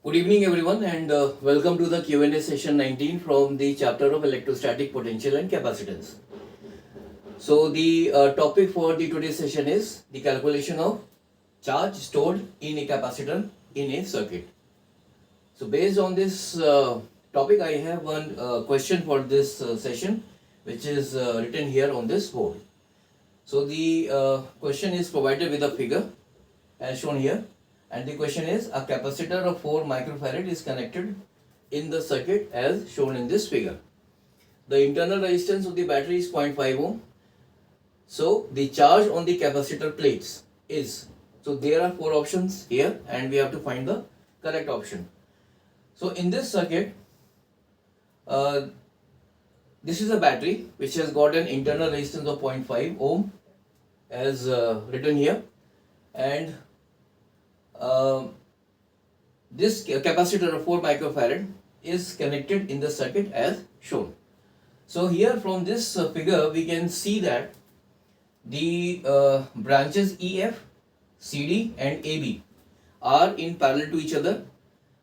Good evening everyone and welcome to the Q&A session 19 from the chapter of electrostatic potential and capacitance. So the topic for the today's session is the calculation of charge stored in a capacitor in a circuit. So based on this topic, I have one question for this session which is written here on this board. So the question is provided with a figure as shown here, and the question is a capacitor of 4 microfarad is connected in the circuit as shown in this figure. The internal resistance of the battery is 0.5 ohm. So the charge on the capacitor plates is, so there are 4 options here and we have to find the correct option. So in this circuit, this is a battery which has got an internal resistance of 0.5 ohm as written here, and this capacitor of 4 microfarad is connected in the circuit as shown. So here from this figure we can see that the branches EF, CD and AB are in parallel to each other.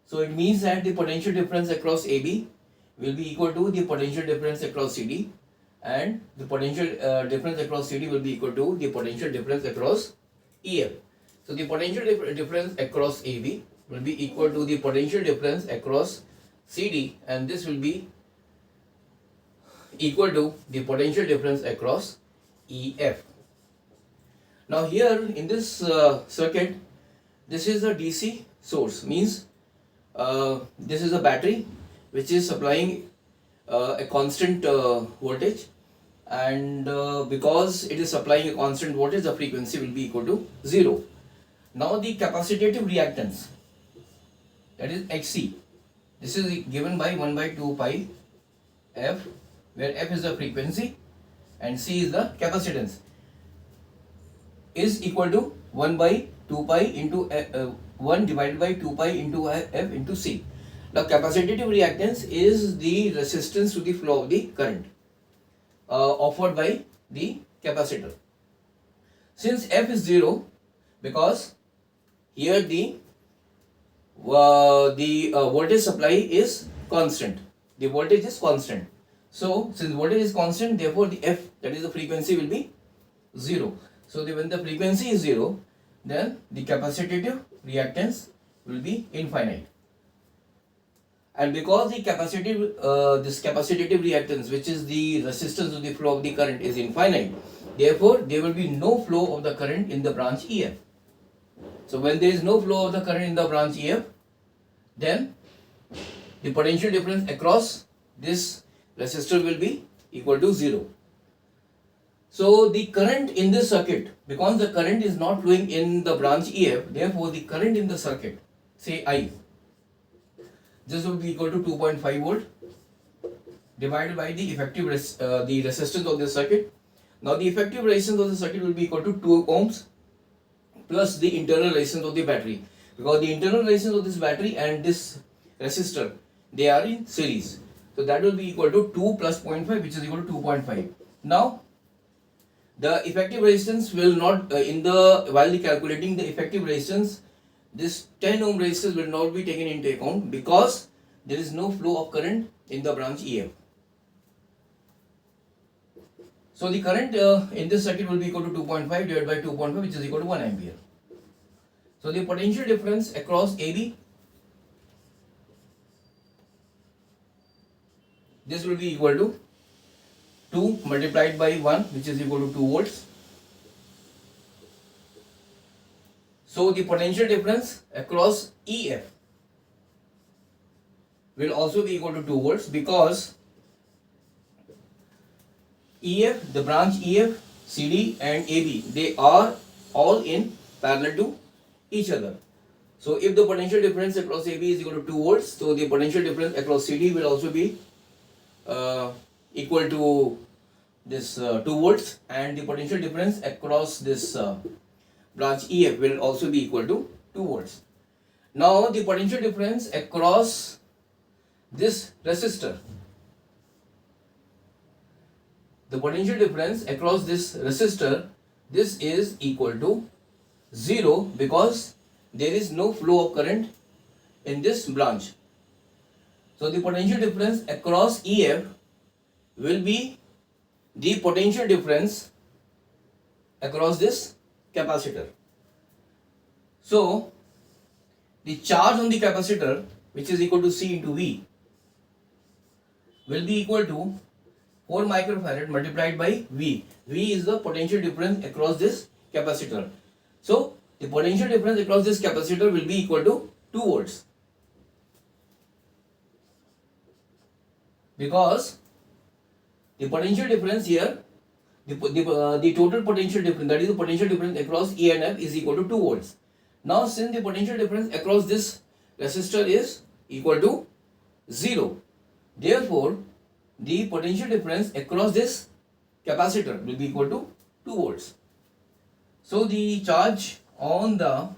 So it means that the potential difference across AB will be equal to the potential difference across CD, and the potential difference across CD will be equal to the potential difference across EF. So the potential difference across AB will be equal to the potential difference across CD, and this will be equal to the potential difference across EF. Now here in this circuit, this is a DC source, means this is a battery which is supplying a constant voltage, and because it is supplying a constant voltage, the frequency will be equal to 0. Now the capacitative reactance, that is Xc, this is given by 1 by 2 pi f, where f is the frequency and c is the capacitance, is equal to 1 by 2 pi into 1 divided by 2 pi into f into c. Now capacitative reactance is the resistance to the flow of the current offered by the capacitor. Since f is 0, because here the voltage supply is constant, the voltage is constant. So since voltage is constant, therefore the f, that is the frequency, will be 0. So when the frequency is 0, then the capacitive reactance will be infinite. And because the this capacitative reactance, which is the resistance to the flow of the current, is infinite, therefore there will be no flow of the current in the branch EF. So when there is no flow of the current in the branch EF, then the potential difference across this resistor will be equal to 0. So the current in this circuit, because the current is not flowing in the branch EF, therefore the current in the circuit, say I, this will be equal to 2.5 volt divided by the effective the resistance of the circuit. Now the effective resistance of the circuit will be equal to 2 ohms plus the internal resistance of the battery, because the internal resistance of this battery and this resistor, they are in series. So that will be equal to 2 plus 0.5, which is equal to 2.5. Now the effective resistance will not while calculating the effective resistance, this 10 ohm resistance will not be taken into account because there is no flow of current in the branch EF. So the current in this circuit will be equal to 2.5 divided by 2.5, which is equal to 1 ampere. So the potential difference across AB, this will be equal to 2 multiplied by 1, which is equal to 2 volts. So the potential difference across EF will also be equal to 2 volts, because EF, the branch EF, CD and AB, they are all in parallel to each other. So if the potential difference across AB is equal to 2 volts, so the potential difference across CD will also be equal to this 2 volts, and the potential difference across this branch EF will also be equal to 2 volts. Now the potential difference across this resistor, the potential difference across this resistor, this is equal to 0 because there is no flow of current in this branch. So the potential difference across EF will be the potential difference across this capacitor. So the charge on the capacitor, which is equal to C into V, will be equal to 4 microfarad multiplied by V. V is the potential difference across this capacitor. So the potential difference across this capacitor will be equal to 2 volts. Because the potential difference here, the total potential difference, that is the potential difference across E and F, is equal to 2 volts. Now since the potential difference across this resistor is equal to 0, therefore the potential difference across this capacitor will be equal to 2 volts. So the charge on the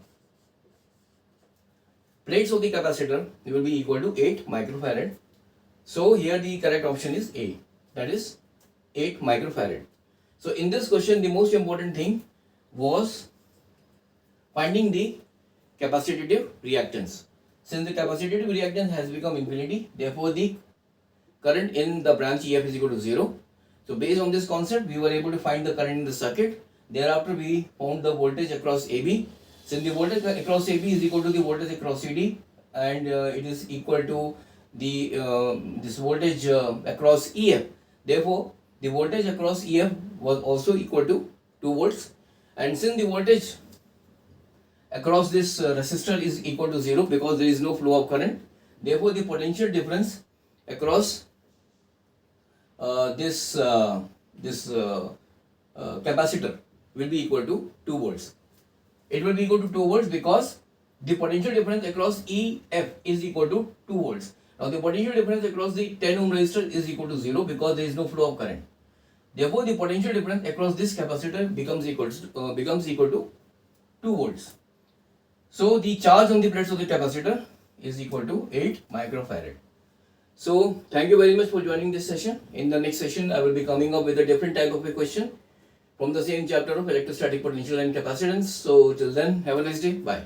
plates of the capacitor will be equal to 8 microfarad. So here the correct option is A, that is 8 microfarad. So in this question, the most important thing was finding the capacitive reactance. Since the capacitive reactance has become infinity, therefore the current in the branch EF is equal to 0. So based on this concept, we were able to find the current in the circuit. Thereafter we found the voltage across AB. Since the voltage across AB is equal to the voltage across CD, and it is equal to the this voltage across EF. Therefore, the voltage across EF was also equal to 2 volts. And since the voltage across this resistor is equal to 0 because there is no flow of current, therefore the potential difference across this capacitor will be equal to 2 volts. It will be equal to 2 volts because the potential difference across EF is equal to 2 volts. Now the potential difference across the 10 ohm resistor is equal to 0 because there is no flow of current. Therefore the potential difference across this capacitor becomes equal to 2 volts. So the charge on the plates of the capacitor is equal to 8 microfarad. So thank you very much for joining this session. In the next session, I will be coming up with a different type of a question from the same chapter of electrostatic potential and capacitance. So till then, have a nice day. Bye.